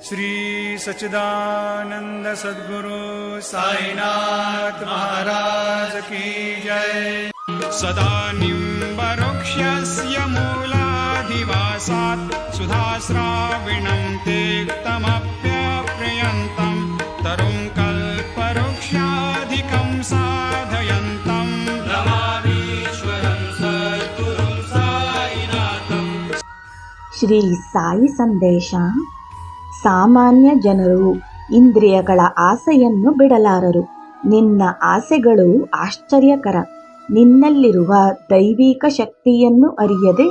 श्री सच्चिदानंद सद्गुरु साईनाथ महाराज की जय। सदा निम्बवृक्षस्य मूलाधिवासात् सुधाश्राविणं तेक्तमप्यप्रियन्तं तरुं कल्पवृक्षाधिकं साधयन्तं नमामीश्वरं सद्गुरुं साईनाथं। ಶ್ರೀ ಸಾಯಿ ಸಂದೇಶ. ಸಾಮಾನ್ಯ ಜನರು ಇಂದ್ರಿಯಗಳ ಆಸೆಯನ್ನು ಬಿಡಲಾರರು. ನಿನ್ನ ಆಸೆಗಳು ಆಶ್ಚರ್ಯಕರ. ನಿನ್ನಲ್ಲಿರುವ ದೈವಿಕ ಶಕ್ತಿಯನ್ನು ಅರಿಯದೆ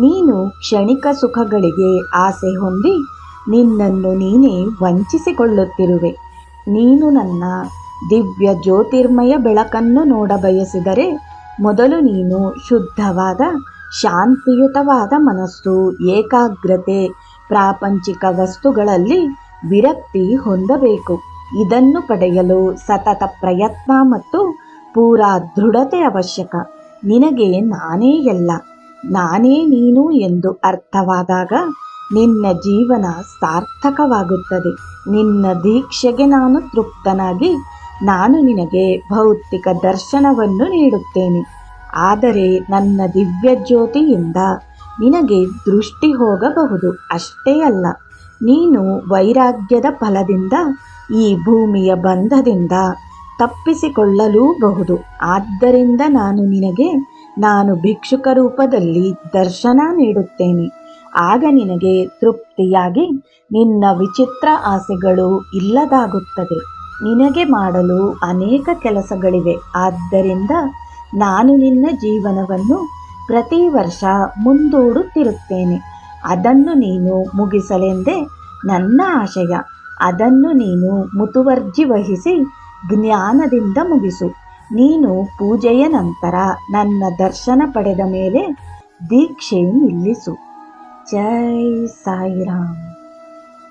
ನೀನು ಕ್ಷಣಿಕ ಸುಖಗಳಿಗೆ ಆಸೆ ಹೊಂದಿ ನಿನ್ನನ್ನು ನೀನೇ ವಂಚಿಸಿಕೊಳ್ಳುತ್ತಿರುವೆ. ನೀನು ನನ್ನ ದಿವ್ಯ ಜ್ಯೋತಿರ್ಮಯ ಬೆಳಕನ್ನು ನೋಡಬಯಸಿದರೆ ಮೊದಲು ನೀನು ಶುದ್ಧವಾದ ಶಾಂತಿಯುತವಾದ ಮನಸ್ಸು, ಏಕಾಗ್ರತೆ, ಪ್ರಾಪಂಚಿಕ ವಸ್ತುಗಳಲ್ಲಿ ವಿರಕ್ತಿ ಹೊಂದಬೇಕು. ಇದನ್ನು ಪಡೆಯಲು ಸತತ ಪ್ರಯತ್ನ ಮತ್ತು ಪೂರಾ ದೃಢತೆ ಅವಶ್ಯಕ. ನಿನಗೆ ನಾನೇ ಎಲ್ಲ, ನಾನೇ ನೀನು ಎಂದು ಅರ್ಥವಾದಾಗ ನಿನ್ನ ಜೀವನ ಸಾರ್ಥಕವಾಗುತ್ತದೆ. ನಿನ್ನ ದೀಕ್ಷೆಗೆ ನಾನು ತೃಪ್ತನಾಗಿ ನಾನು ನಿನಗೆ ಭೌತಿಕ ದರ್ಶನವನ್ನು ನೀಡುತ್ತೇನೆ. ಆದರೆ ನನ್ನ ದಿವ್ಯ ಜ್ಯೋತಿಯಿಂದ ನಿನಗೆ ದೃಷ್ಟಿ ಹೋಗಬಹುದು. ಅಷ್ಟೇ ಅಲ್ಲ, ನೀನು ವೈರಾಗ್ಯದ ಫಲದಿಂದ ಈ ಭೂಮಿಯ ಬಂಧದಿಂದ ತಪ್ಪಿಸಿಕೊಳ್ಳಲೂಬಹುದು. ಆದ್ದರಿಂದ ನಾನು ನಿನಗೆ ಭಿಕ್ಷುಕ ರೂಪದಲ್ಲಿ ದರ್ಶನ ನೀಡುತ್ತೇನೆ. ಆಗ ನಿನಗೆ ತೃಪ್ತಿಯಾಗಿ ನಿನ್ನ ವಿಚಿತ್ರ ಆಸೆಗಳು ಇಲ್ಲದಾಗುತ್ತದೆ. ನಿನಗೆ ಮಾಡಲು ಅನೇಕ ಕೆಲಸಗಳಿವೆ. ಆದ್ದರಿಂದ ನಾನು ನಿನ್ನ ಜೀವನವನ್ನು ಪ್ರತಿ ವರ್ಷ ಮುಂದೂಡುತ್ತಿರುತ್ತೇನೆ. ಅದನ್ನು ನೀನು ಮುಗಿಸಲೆಂದೇ ನನ್ನ ಆಶಯ. ಅದನ್ನು ನೀನು ಮುತುವರ್ಜಿ ವಹಿಸಿ ಜ್ಞಾನದಿಂದ ಮುಗಿಸು. ನೀನು ಪೂಜೆಯ ನಂತರ ನನ್ನ ದರ್ಶನ ಪಡೆದ ಮೇಲೆ ದೀಕ್ಷೆ ನಿಲ್ಲಿಸು. ಜೈ ಸಾಯಿರಾಮ್.